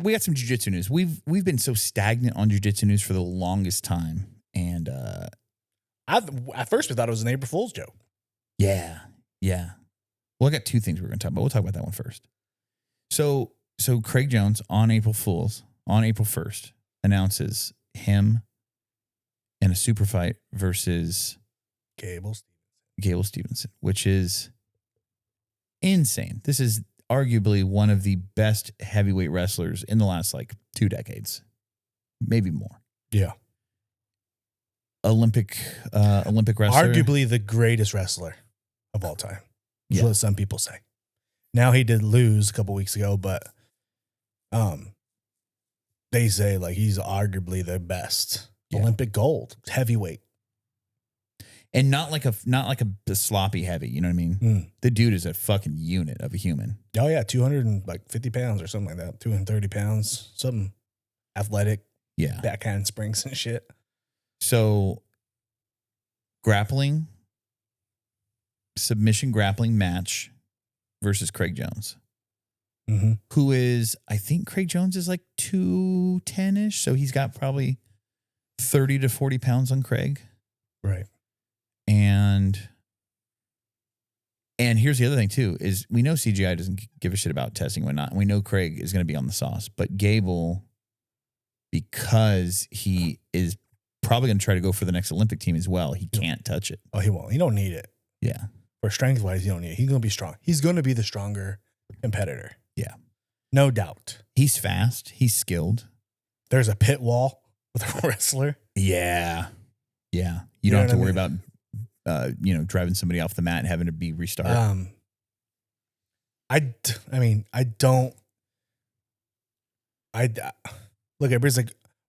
We got some jiu-jitsu news. We've been so stagnant on jiu-jitsu news for the longest time, and At first we thought it was an April Fool's joke. yeah. Well, I got two things we're going to talk about. We'll talk about that one first. So Craig Jones on April 1st announces him in a super fight versus Gable Stevenson, which is insane. This is arguably one of the best heavyweight wrestlers in the last 2 decades, maybe more. Yeah. Olympic wrestler. Arguably the greatest wrestler of all time. That's Yeah. what some people say. Now he did lose a couple weeks ago, but they say he's arguably the best. Yeah. Olympic gold, heavyweight. And not like a sloppy heavy, you know what I mean? The dude is a fucking unit of a human. Oh yeah, 250 pounds or something like that. 230 pounds, something athletic. Yeah. Backhand springs and shit. So submission grappling match versus Craig Jones, who is, I think Craig Jones is 210-ish. So he's got probably 30 to 40 pounds on Craig. Right. And here's the other thing too, is we know CGI doesn't give a shit about testing and whatnot. And we know Craig is going to be on the sauce, but Gable, because he is probably going to try to go for the next Olympic team as well, he can't touch it. Oh, he won't. He don't need it. Yeah. For strength-wise, you don't need it. He's going to be strong. He's going to be the stronger competitor. Yeah. No doubt. He's fast. He's skilled. There's a pit wall with a wrestler. Yeah. Yeah. You don't have to worry about, driving somebody off the mat and having to be restarted. Look, everybody's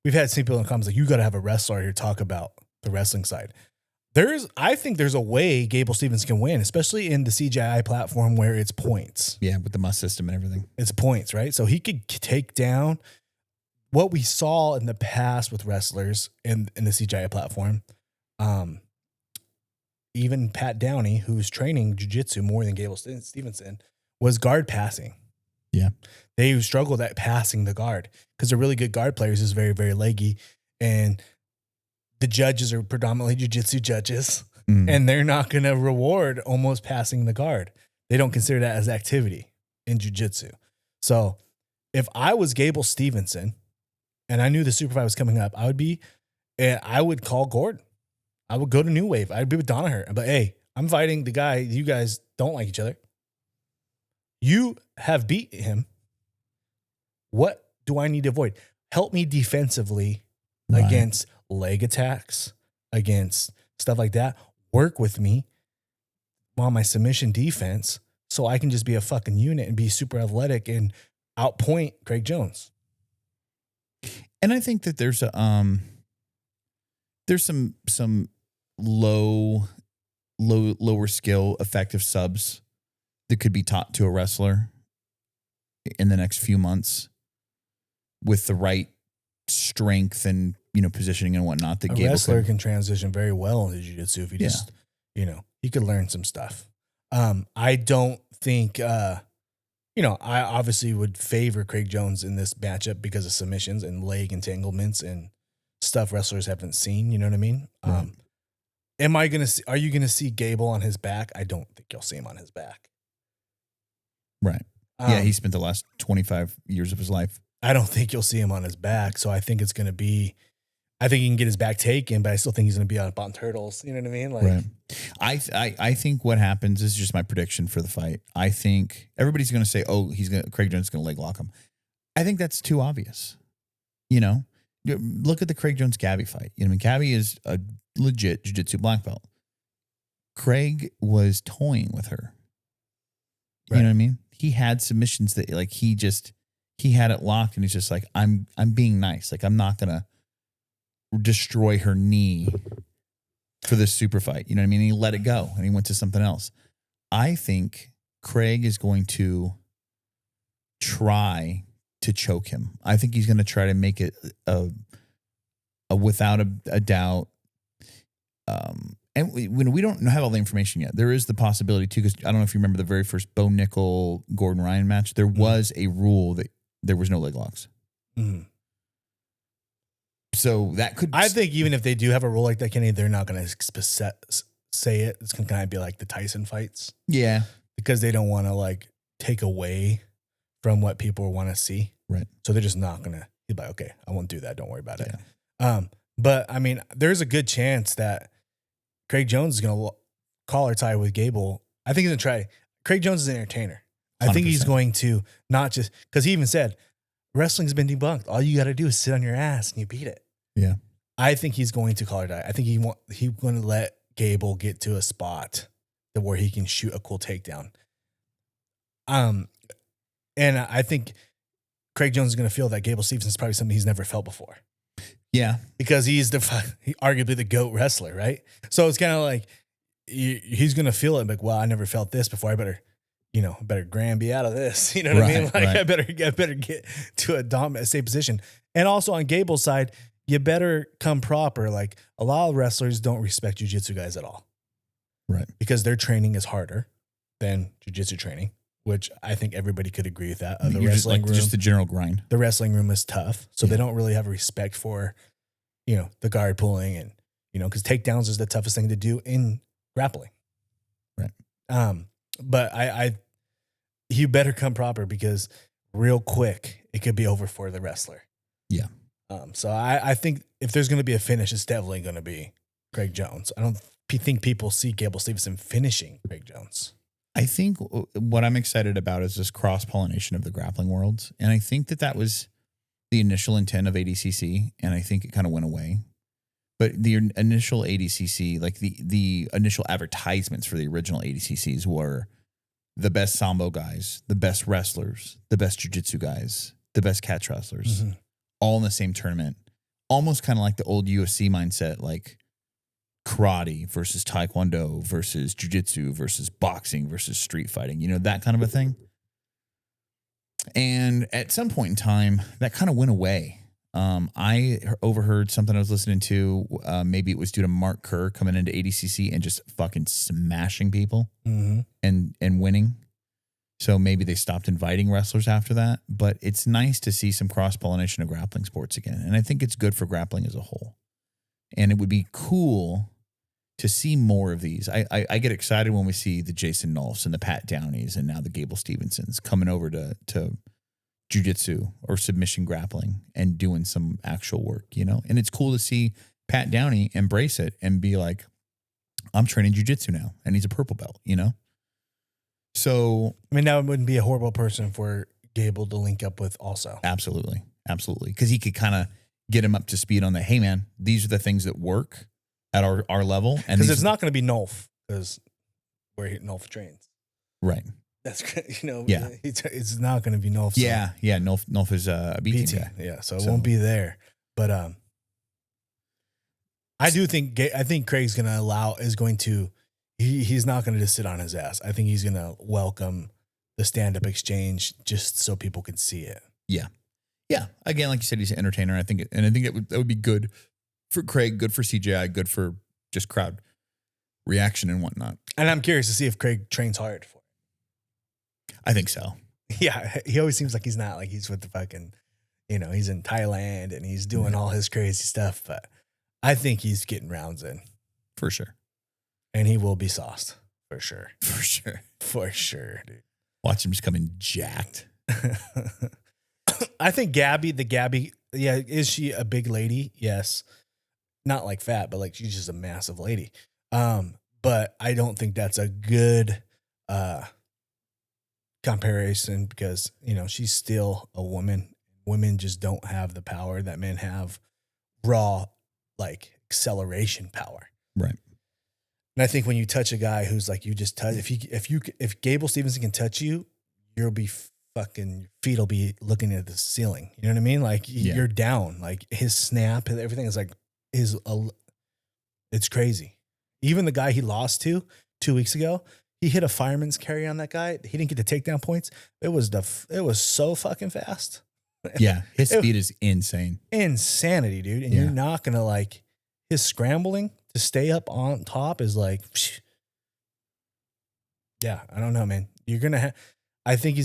we've had some people in the comments you got to have a wrestler here talk about the wrestling side. I think there's a way Gable Stevenson can win, especially in the CGI platform where it's points. Yeah, with the must system and everything. It's points, right? So he could take down what we saw in the past with wrestlers in the CGI platform. Even Pat Downey, who's training jiu-jitsu more than Gable Stevenson, was guard passing. Yeah. They struggled at passing the guard because they're really good guard players is very, very leggy. And the judges are predominantly jiu-jitsu judges, and they're not going to reward almost passing the guard. They don't consider that as activity in jiu-jitsu. So if I was Gable Stevenson and I knew the super fight was coming up, I would call Gordon. I would go to New Wave. I'd be with Danaher. I'd be like, hey, I'm fighting the guy. You guys don't like each other. You have beat him. What do I need to avoid? Help me defensively against leg attacks, against stuff like that. Work with me on my submission defense so I can just be a fucking unit and be super athletic and outpoint Craig Jones. And I think that there's some lower skill effective subs that could be taught to a wrestler in the next few months with the right strength and positioning and whatnot. That a wrestler can transition very well into jiu-jitsu if he just he could learn some stuff. I don't think I obviously would favor Craig Jones in this matchup because of submissions and leg entanglements and stuff wrestlers haven't seen. You know what I mean? Right. Are you gonna see Gable on his back? I don't think you'll see him on his back. Right. Yeah, he spent the last 25 years of his life. I don't think you'll see him on his back. So I think it's going to be, I think he can get his back taken, but I still think he's going to be on turtles. You know what I mean? Right. I think what happens is just my prediction for the fight. I think everybody's going to say, Craig Jones is going to leg lock him. I think that's too obvious. Look at the Craig Jones Gabby fight. Gabby is a legit jiu-jitsu black belt. Craig was toying with her. You know what I mean? He had submissions that he had it locked, and he's just like, I'm being nice. I'm not gonna destroy her knee for this super fight. You know what I mean? And he let it go and he went to something else. I think Craig is going to try to choke him. I think he's going to try to make it a without a doubt. And we don't have all the information yet. There is the possibility too, because I don't know if you remember the very first Bo Nickel Gordon Ryan match. There was a rule there was no leg locks. Mm. So that could. I think even if they do have a rule like that, Kenny, they're not going to say it. It's going to kind of be like the Tyson fights. Yeah. Because they don't want to like take away from what people want to see. Right. So they're just not going to be like, okay, I won't do that. Don't worry about it. Yeah. But I mean, there's a good chance that Craig Jones is going to collar tie with Gable. I think he's going to try. Craig Jones is an entertainer. I think he's 100%. going to not just, because he even said, wrestling's been debunked. All you got to do is sit on your ass and you beat it. Yeah. I think he's going to collar tie. I think he's going to let Gable get to a spot where he can shoot a cool takedown. And I think Craig Jones is going to feel that Gable Stevenson is probably something he's never felt before. Yeah. Because he's arguably the GOAT wrestler, right? So it's kind of like he's going to feel it like, well, I never felt this before. I better Granby out of this. You know what I mean? Like right. I better get to a dominant, safe position. And also on Gable's side, you better come proper. Like a lot of wrestlers don't respect jiu-jitsu guys at all. Right. Because their training is harder than jiu-jitsu training, which I think everybody could agree with that. The wrestling room, just the general grind. The wrestling room is tough. So they don't really have respect for, the guard pulling and, because takedowns is the toughest thing to do in grappling. Right. But you better come proper because real quick, it could be over for the wrestler. Yeah. So I think if there's going to be a finish, it's definitely going to be Craig Jones. I don't think people see Gable Stevenson finishing Craig Jones. I think what I'm excited about is this cross-pollination of the grappling worlds. And I think that was the initial intent of ADCC, and I think it kind of went away. But the initial ADCC, like the initial advertisements for the original ADCCs were the best Sambo guys, the best wrestlers, the best jiu-jitsu guys, the best catch wrestlers, all in the same tournament. Almost kind of like the old UFC mindset, like karate versus taekwondo versus jiu-jitsu versus boxing versus street fighting, that kind of a thing. And at some point in time, that kind of went away. I overheard something I was listening to. Maybe it was due to Mark Kerr coming into ADCC and just fucking smashing people and winning. So maybe they stopped inviting wrestlers after that. But it's nice to see some cross-pollination of grappling sports again. And I think it's good for grappling as a whole. And it would be cool to see more of these. I get excited when we see the Jason Nolfs and the Pat Downeys and now the Gable Stevensons coming over to jiu-jitsu or submission grappling and doing some actual work, And it's cool to see Pat Downey embrace it and be like, I'm training jiu-jitsu now. And he's a purple belt, So, I mean, that wouldn't be a horrible person for Gable to link up with also. Absolutely. Because he could kind of get him up to speed on the, hey man, these are the things that work at our level. And because it's not going to be Nolf because where Nolf trains. Right. That's, yeah. It's not going to be Nolf. So. Yeah. Nolf is a B team guy. Yeah. So it won't be there. But I think Craig's going to he's not going to just sit on his ass. I think he's going to welcome the stand-up exchange just so people can see it. Yeah. Yeah. Again, like you said, he's an entertainer. I think that would be good for Craig, good for CJI, good for just crowd reaction and whatnot. And I'm curious to see if Craig trains hard for it. I think so. Yeah. He always seems like he's not, like he's with the fucking, he's in Thailand and he's doing all his crazy stuff. But I think he's getting rounds in. For sure. And he will be sauced. For sure. For sure, dude. Watch him just come in jacked. I think Gabby, yeah, is she a big lady? Yes. Not like fat, but like she's just a massive lady. But I don't think that's a good comparison because, she's still a woman. Women just don't have the power that men have, raw, like acceleration power. Right. And I think when you touch a guy who's like you just touch, if Gable Stevenson can touch you, you'll be fucking, your feet will be looking at the ceiling. You know what I mean? Like you're down. Like his snap, everything is like it's crazy. Even the guy he lost to 2 weeks ago, he hit a fireman's carry on that guy. He didn't get the takedown points. It was so fucking fast. Yeah, his speed is insane. Insanity, dude. And you're not gonna like his scrambling to stay up on top is like, psh. Yeah, I don't know, man. You're gonna I think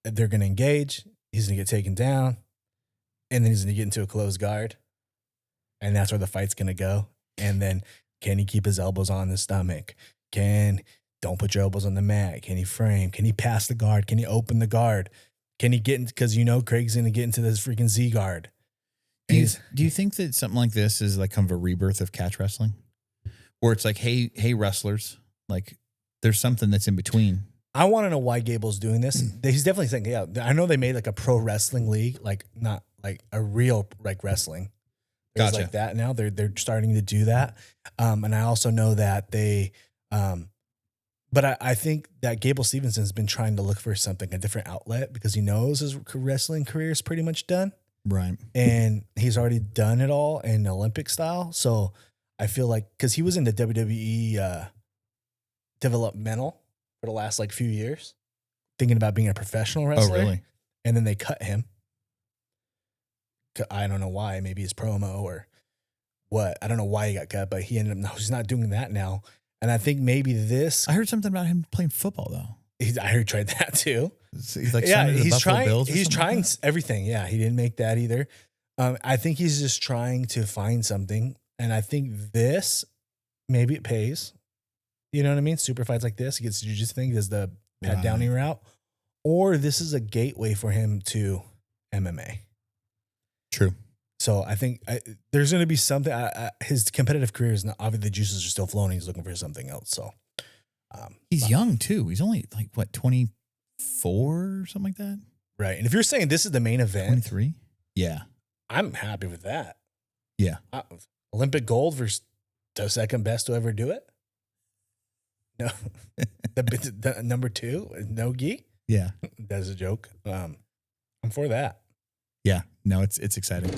they're gonna engage. he's going to get taken down, and then he's going to get into a closed guard, and that's where the fight's going to go. And then can he keep his elbows on the stomach? Don't put your elbows on the mat. Can he frame? Can he pass the guard? Can he open the guard? Can he get into, because Craig's going to get into this freaking Z guard. Do you think that something like this is like kind of a rebirth of catch wrestling? Or it's like, hey, wrestlers, like there's something that's in between. I want to know why Gable's doing this. He's definitely saying, yeah, I know they made like a pro wrestling league, like not like a real like wrestling. There's Gotcha. like that now. They're starting to do that. And I also know that they, but I think that Gable Stevenson has been trying to look for something, a different outlet, because he knows his wrestling career is pretty much done. Right. And he's already done it all in Olympic style. So I feel like, because he was in the WWE developmental for the last like few years, thinking about being a professional wrestler. Oh, really? And then they cut him. I don't know why. Maybe his promo or what. I don't know why he got cut, but he ended up, no, he's not doing that now. And I think maybe this. I heard something about him playing football though. I heard he tried that too. He's like, yeah, he's trying. He's trying everything. Yeah, he didn't make that either. I think he's just trying to find something, and I think this maybe it pays. You know what I mean? Super fights like this, he gets the jiu-jitsu thing, does the Pat Downey route, or this is a gateway for him to MMA. True. So I think there's going to be something. His competitive career is not, obviously the juices are still flowing. He's looking for something else. So he's young too. He's only like what, 24 or something like that. Right. And if you're saying this is the main event, 23. Yeah. I'm happy with that. Yeah. Olympic gold versus the second best to ever do it. No, the number 2, no gi. Yeah. That's a joke. I'm for that. Yeah. No, it's exciting.